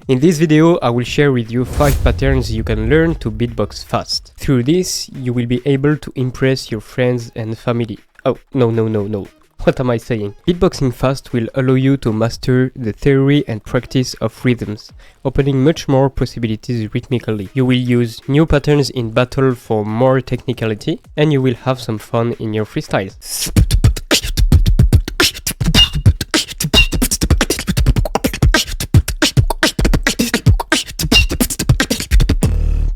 In this video, I will share with you 5 patterns you can learn to beatbox fast. Through this, you will be able to impress your friends and family. Oh, no. What am I saying? Beatboxing fast will allow you to master the theory and practice of rhythms, opening much more possibilities rhythmically. You will use new patterns in battle for more technicality, and you will have some fun in your freestyles.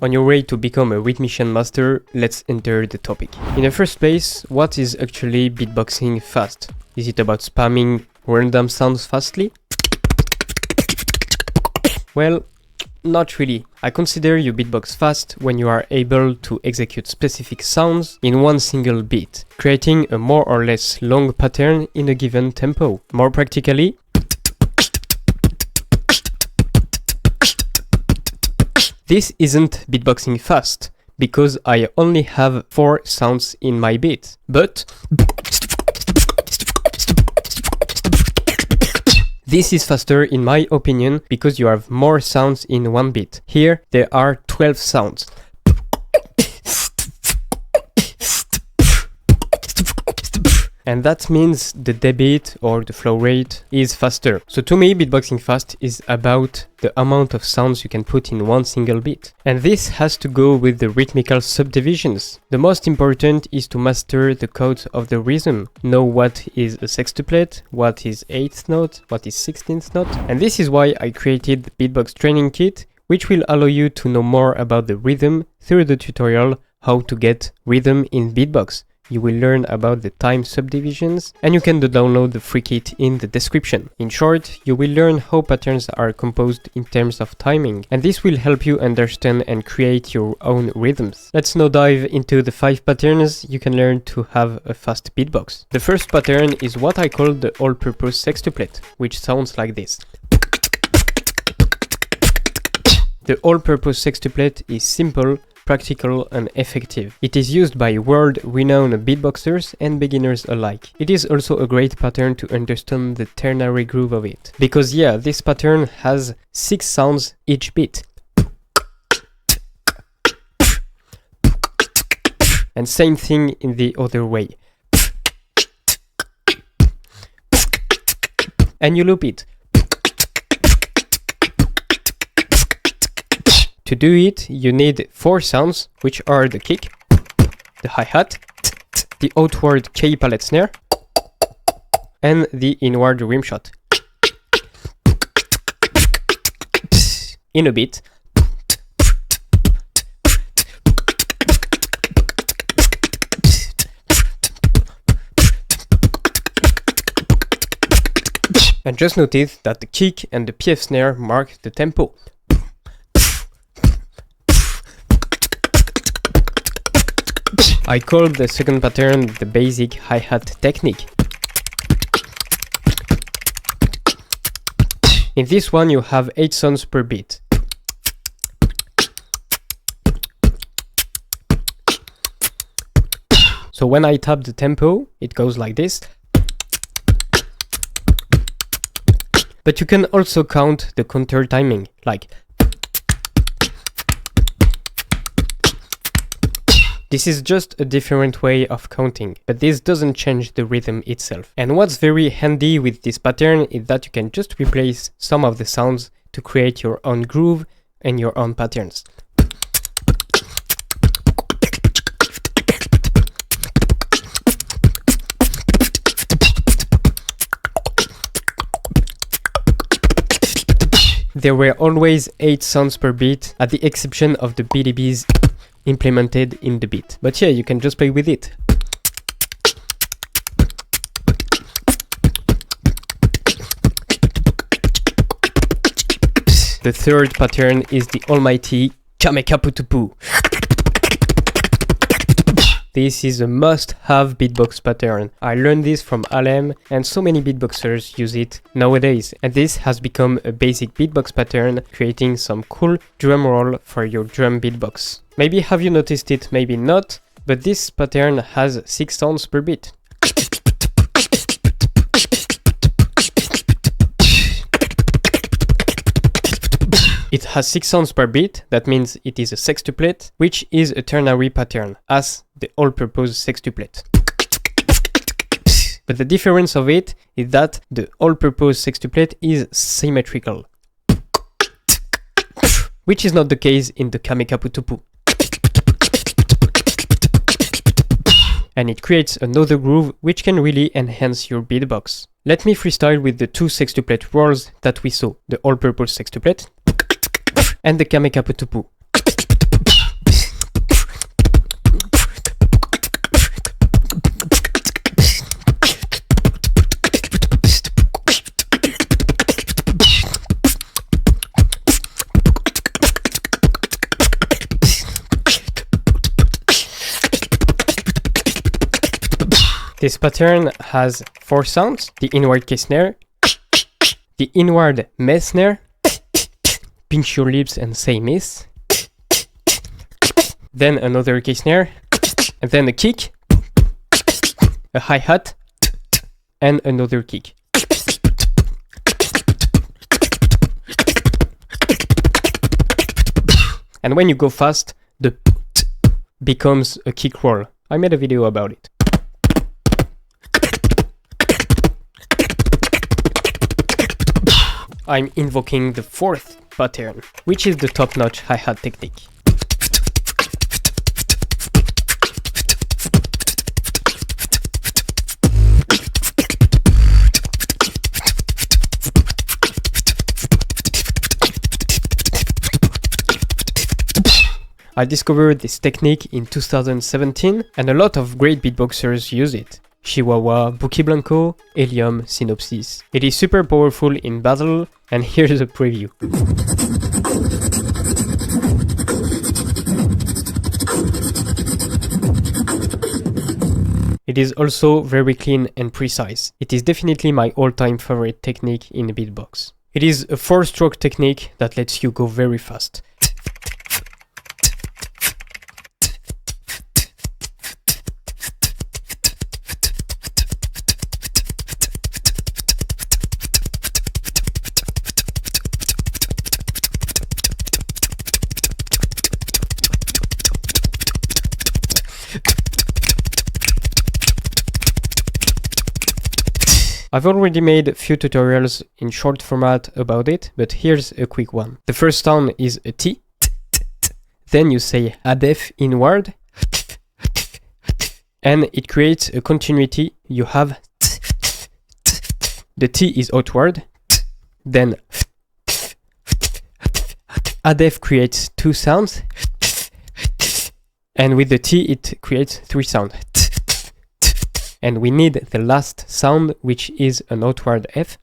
On your way to become a rhythmician master, let's enter the topic. In the first place, what is actually beatboxing fast? Is it about spamming random sounds fastly? Well, not really. I consider you beatbox fast when you are able to execute specific sounds in one single beat, creating a more or less long pattern in a given tempo. More practically, this isn't beatboxing fast, because I only have 4 sounds in my beat, but this is faster in my opinion, because you have more sounds in one beat. Here, there are 12 sounds. And that means the debit or the flow rate is faster. So to me, beatboxing fast is about the amount of sounds you can put in one single beat. And this has to go with the rhythmical subdivisions. The most important is to master the codes of the rhythm. Know what is a sextuplet, what is 8th note, what is 16th note. And this is why I created the Beatbox Training Kit, which will allow you to know more about the rhythm through the tutorial How to Get Rhythm in Beatbox. You will learn about the time subdivisions, and you can download the free kit in the description. In short, you will learn how patterns are composed in terms of timing, and this will help you understand and create your own rhythms. Let's now dive into the 5 patterns you can learn to have a fast beatbox. The first pattern is what I call the all-purpose sextuplet, which sounds like this. The all-purpose sextuplet is simple, practical and effective. It is used by world-renowned beatboxers and beginners alike. It is also a great pattern to understand the ternary groove of it. Because yeah, this pattern has 6 sounds each beat. And same thing in the other way. And you loop it. To do it, you need 4 sounds, which are the kick, the hi-hat, the outward K palette snare, and the inward rim shot. In a beat. And just notice that the kick and the PF snare mark the tempo. I call the second pattern the basic hi-hat technique. In this one you have 8 sounds per beat. So when I tap the tempo, it goes like this. But you can also count the counter timing, like this is just a different way of counting, but this doesn't change the rhythm itself. And what's very handy with this pattern is that you can just replace some of the sounds to create your own groove and your own patterns. There were always 8 sounds per beat, at the exception of the BDBs implemented in the beat. But yeah, you can just play with it. The third pattern is the almighty Kamekaputupu. This is a must-have beatbox pattern. I learned this from Alem, and so many beatboxers use it nowadays. And this has become a basic beatbox pattern, creating some cool drum roll for your drum beatbox. Maybe have you noticed it, maybe not, but this pattern has 6 sounds per beat. It has 6 sounds per beat, that means it is a sextuplet, which is a ternary pattern, as the all-purpose sextuplet. But the difference of it is that the all-purpose sextuplet is symmetrical, which is not the case in the kamekaputupu. And it creates another groove which can really enhance your beatbox. Let me freestyle with the 2 sextuplet rolls that we saw, the all-purpose sextuplet and the kamekaputupu. This pattern has 4 sounds: the inward K snare, the inward me snare, pinch your lips and say miss, then another K snare, and then a kick, a hi-hat, and another kick. And when you go fast, the becomes a kick roll. I made a video about it. I'm invoking the 4th pattern, which is the top-notch hi-hat technique. I discovered this technique in 2017, and a lot of great beatboxers use it. Chihuahua, Buki Blanco, Helium, Synopsis. It is super powerful in battle, and here's a preview. It is also very clean and precise. It is definitely my all-time favorite technique in beatbox. It is a 4-stroke technique that lets you go very fast. I've already made a few tutorials in short format about it, but here's a quick one. The first sound is a T, then you say adef inward, and it creates a continuity. You have the T is outward, then adef creates 2 sounds, and with the T it creates 3 sounds. And we need the last sound, which is an outward F.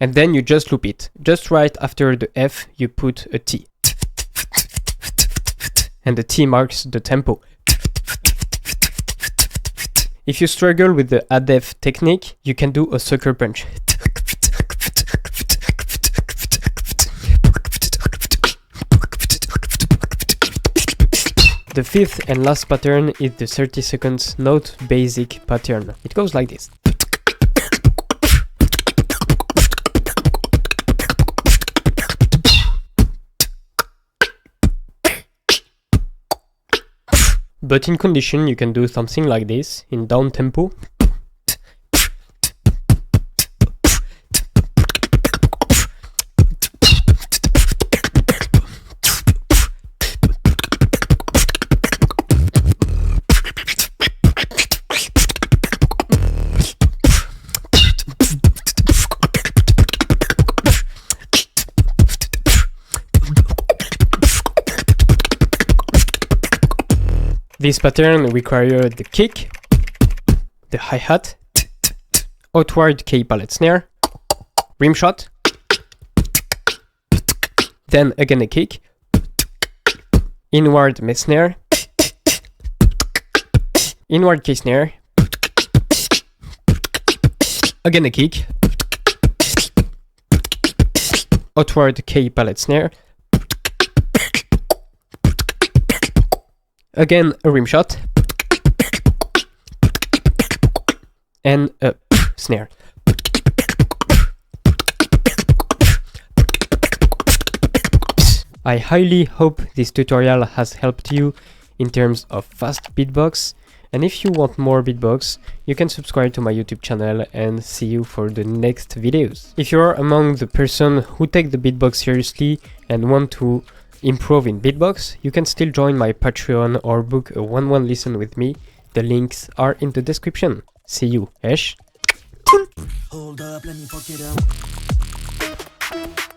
And then you just loop it. Just right after the F, you put a T. And the T marks the tempo. If you struggle with the adef technique, you can do a sucker punch. The 5th and last pattern is the 30 seconds note basic pattern. It goes like this. But in condition, you can do something like this in down tempo. This pattern requires the kick, the hi-hat, outward K palette snare, rim shot, then again a kick, inward me snare, inward K snare, again a kick, outward K palette snare, again a rim shot, and a snare. I highly hope this tutorial has helped you in terms of fast beatbox, and if you want more beatbox, you can subscribe to my YouTube channel and see you for the next videos. If you are among the person who take the beatbox seriously and want to improve in beatbox, you can still join my Patreon or book a one-on-one lesson with me. The links are in the description. See you, Esh. Hold up, let me fuck it up.